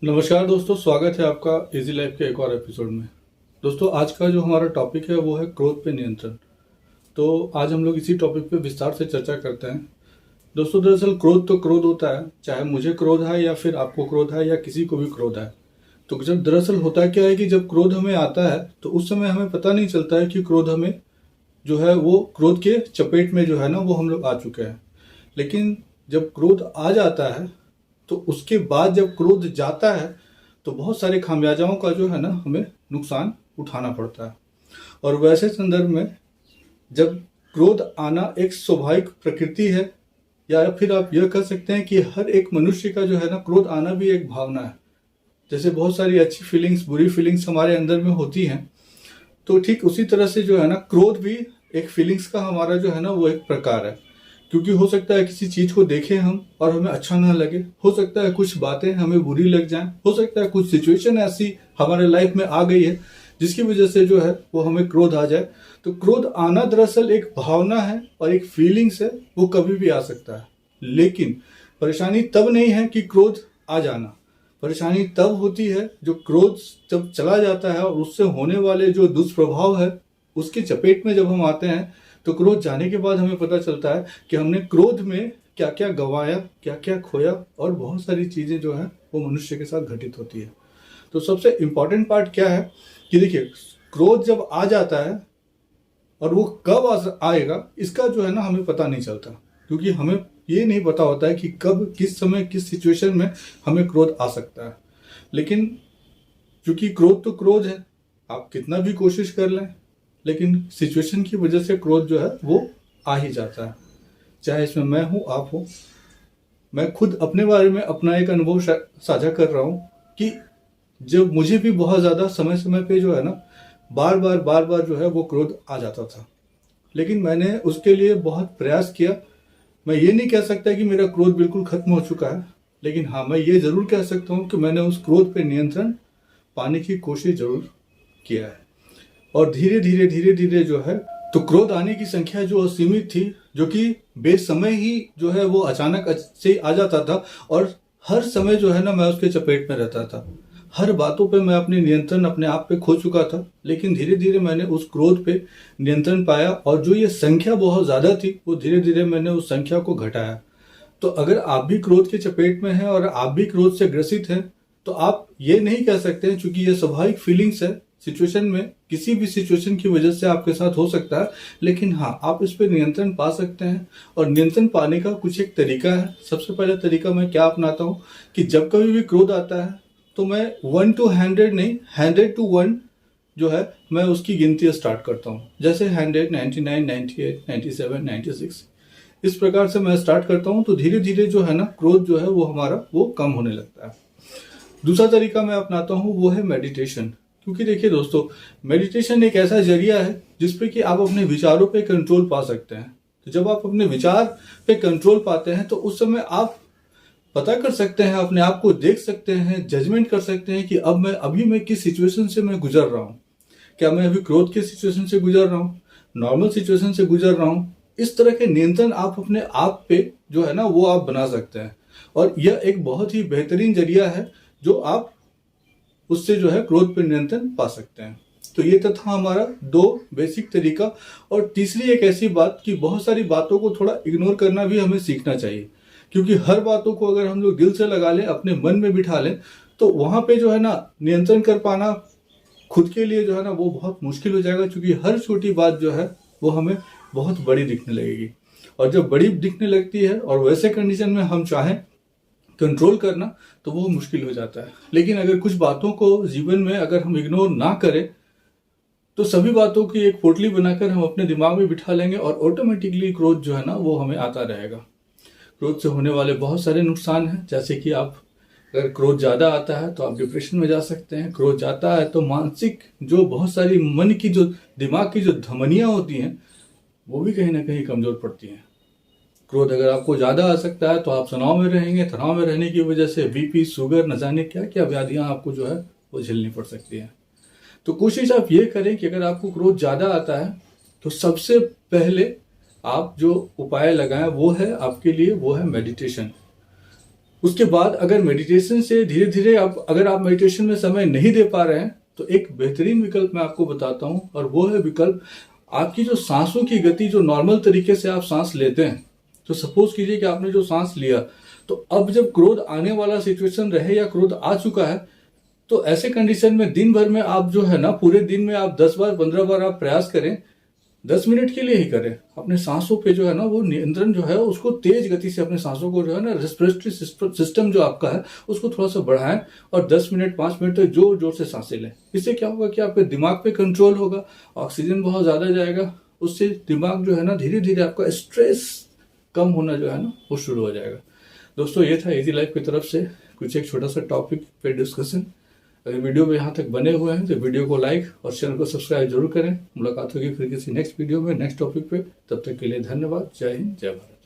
नमस्कार दोस्तों, स्वागत है आपका इजी लाइफ के एक और एपिसोड में। दोस्तों, आज का जो हमारा टॉपिक है वो है क्रोध पे नियंत्रण। तो आज हम लोग इसी टॉपिक पे विस्तार से चर्चा करते हैं। दोस्तों, दरअसल क्रोध तो क्रोध होता है, चाहे मुझे क्रोध है या फिर आपको क्रोध है या किसी को भी क्रोध है। तो जब दरअसल होता क्या है कि जब क्रोध हमें आता है तो उस समय हमें पता नहीं चलता है कि क्रोध हमें जो है वो क्रोध के चपेट में जो है ना वो हम लोग आ चुके हैं। लेकिन जब क्रोध आ जाता है तो उसके बाद जब क्रोध जाता है तो बहुत सारे खामियाजाओं का जो है ना हमें नुकसान उठाना पड़ता है। और वैसे संदर्भ में जब क्रोध आना एक स्वाभाविक प्रकृति है, या फिर आप यह कह सकते हैं कि हर एक मनुष्य का जो है ना क्रोध आना भी एक भावना है। जैसे बहुत सारी अच्छी फीलिंग्स, बुरी फीलिंग्स हमारे अंदर में होती हैं, तो ठीक उसी तरह से जो है ना क्रोध भी एक फीलिंग्स का हमारा जो है ना वो एक प्रकार है। क्योंकि हो सकता है किसी चीज को देखें हम और हमें अच्छा ना लगे, हो सकता है कुछ बातें हमें बुरी लग जाएं, हो सकता है कुछ सिचुएशन ऐसी हमारे लाइफ में आ गई है जिसकी वजह से जो है वो हमें क्रोध आ जाए। तो क्रोध आना दरअसल एक भावना है और एक फीलिंग्स है, वो कभी भी आ सकता है। लेकिन परेशानी तब नहीं है कि क्रोध आ जाना, परेशानी तब होती है जो क्रोध जब चला जाता है और उससे होने वाले जो दुष्प्रभाव है उसके चपेट में जब हम आते हैं। तो क्रोध जाने के बाद हमें पता चलता है कि हमने क्रोध में क्या क्या गंवाया, क्या क्या खोया, और बहुत सारी चीजें जो है वो मनुष्य के साथ घटित होती है। तो सबसे इंपॉर्टेंट पार्ट क्या है कि देखिए, क्रोध जब आ जाता है और वो कब आएगा इसका जो है ना हमें पता नहीं चलता, क्योंकि हमें ये नहीं पता होता है कि कब, किस समय, किस सिचुएशन में हमें क्रोध आ सकता है। लेकिन क्योंकि क्रोध तो क्रोध है, आप कितना भी कोशिश कर लें, लेकिन सिचुएशन की वजह से क्रोध जो है वो आ ही जाता है। चाहे इसमें मैं हूं, आप हो। मैं खुद अपने बारे में अपना एक अनुभव साझा कर रहा हूं कि जब मुझे भी बहुत ज्यादा समय समय पे जो है ना बार बार जो है वो क्रोध आ जाता था, लेकिन मैंने उसके लिए बहुत प्रयास किया। मैं ये नहीं कह सकता कि मेरा क्रोध बिल्कुल खत्म हो चुका है, लेकिन हाँ, मैं ये जरूर कह सकता हूँ कि मैंने उस क्रोध पे नियंत्रण पाने की कोशिश जरूर किया है। और धीरे धीरे जो है तो क्रोध आने की संख्या जो असीमित थी, जो कि बेसमय ही जो है वो अचानक से आ जाता था, और हर समय जो है ना मैं उसके चपेट में रहता था। हर बातों पे मैं अपने नियंत्रण अपने आप पे खो चुका था। लेकिन धीरे धीरे मैंने उस क्रोध पे नियंत्रण पाया, और जो ये संख्या बहुत ज्यादा थी वो धीरे धीरे मैंने उस संख्या को घटाया। तो अगर आप भी क्रोध के चपेट में हैं और आप भी क्रोध से ग्रसित हैं, तो आप ये नहीं कह सकते हैं, क्योंकि ये स्वाभाविक फीलिंग्स है। सिचुएशन में किसी भी सिचुएशन की वजह से आपके साथ हो सकता है, लेकिन हाँ, आप इस पर नियंत्रण पा सकते हैं। और नियंत्रण पाने का कुछ एक तरीका है। सबसे पहला तरीका मैं क्या अपनाता हूँ कि जब कभी भी क्रोध आता है तो मैं 1 to 100 नहीं, 100 to 1 जो है मैं उसकी गिनती स्टार्ट करता हूँ। जैसे 100, 99, 98, 97, 96, इस प्रकार से मैं स्टार्ट करता हूँ। तो धीरे धीरे जो है ना क्रोध जो है वो हमारा वो कम होने लगता है। दूसरा तरीका मैं अपनाता हूँ वो है मेडिटेशन। क्योंकि देखिए दोस्तों, मेडिटेशन एक ऐसा जरिया है जिसपे कि आप अपने विचारों पे कंट्रोल पा सकते हैं। तो जब आप अपने विचार पे कंट्रोल पाते हैं तो उस समय आप पता कर सकते हैं, अपने आप को देख सकते हैं, जजमेंट कर सकते हैं कि अब मैं किस सिचुएशन से मैं गुजर रहा हूँ। क्या मैं अभी क्रोध के सिचुएशन से गुजर रहा हूँ, नॉर्मल सिचुएशन से गुजर रहा हूँ। इस तरह के नियंत्रण आप अपने आप पे जो है ना वो आप बना सकते हैं। और यह एक बहुत ही बेहतरीन जरिया है जो आप उससे जो है क्रोध पर नियंत्रण पा सकते हैं। तो ये था हमारा 2 बेसिक तरीका। और तीसरी एक ऐसी बात कि बहुत सारी बातों को थोड़ा इग्नोर करना भी हमें सीखना चाहिए। क्योंकि हर बातों को अगर हम लोग दिल से लगा लें, अपने मन में बिठा लें, तो वहां पे जो है ना नियंत्रण कर पाना खुद के लिए जो है ना वो बहुत मुश्किल हो जाएगा। क्योंकि हर छोटी बात जो है वो हमें बहुत बड़ी दिखने लगेगी, और जब बड़ी दिखने लगती है और वैसे कंडीशन में हम चाहें कंट्रोल करना तो वो मुश्किल हो जाता है। लेकिन अगर कुछ बातों को जीवन में अगर हम इग्नोर ना करें तो सभी बातों की एक पोटली बनाकर हम अपने दिमाग में बिठा लेंगे, और ऑटोमेटिकली क्रोध जो है ना वो हमें आता रहेगा। क्रोध से होने वाले बहुत सारे नुकसान हैं, जैसे कि आप अगर क्रोध ज्यादा आता है तो आप डिप्रेशन में जा सकते हैं। क्रोध जाता है तो मानसिक जो बहुत सारी मन की जो दिमाग की जो धमनियां होती हैं वो भी कहीं ना कहीं कमजोर पड़ती हैं। क्रोध अगर आपको ज्यादा आ सकता है तो आप तनाव में रहेंगे। तनाव में रहने की वजह से बीपी, शुगर, न जाने क्या क्या व्याधियां आपको जो है वो झेलनी पड़ सकती हैं। तो कोशिश आप ये करें कि अगर आपको क्रोध ज्यादा आता है तो सबसे पहले आप जो उपाय लगाएं वो है आपके लिए वो है मेडिटेशन। उसके बाद अगर मेडिटेशन से धीरे धीरे अगर आप मेडिटेशन में समय नहीं दे पा रहे हैं तो एक बेहतरीन विकल्प मैं आपको बताता हूं, और वो है विकल्प आपकी जो सांसों की गति, जो नॉर्मल तरीके से आप सांस लेते हैं। तो सपोज कीजिए कि आपने जो सांस लिया, तो अब जब क्रोध आने वाला सिचुएशन रहे या क्रोध आ चुका है, तो ऐसे कंडीशन में दिन भर में आप जो है ना, पूरे दिन में आप 10 बार 15 बार आप प्रयास करें, 10 मिनट के लिए ही करें, अपने सांसों पे जो है ना वो नियंत्रण जो है उसको तेज गति से, अपने सांसों को जो है ना रेस्पिरेटरी सिस्टम जो आपका है उसको थोड़ा सा बढ़ाएं, और 10 मिनट 5 मिनट तक जोर जोर से सांसें लें। इससे क्या होगा कि आपके दिमाग पे कंट्रोल होगा, ऑक्सीजन बहुत ज्यादा जाएगा, उससे दिमाग जो है ना धीरे धीरे आपका स्ट्रेस कम होना जो है ना वो शुरू हो जाएगा। दोस्तों, ये था इजी लाइफ की तरफ से कुछ एक छोटा सा टॉपिक पे डिस्कशन। अगर वीडियो में यहाँ तक बने हुए हैं तो वीडियो को लाइक और चैनल को सब्सक्राइब जरूर करें। मुलाकात होगी फिर किसी नेक्स्ट वीडियो में, नेक्स्ट टॉपिक पे। तब तक के लिए धन्यवाद। जय हिंद, जय भारत।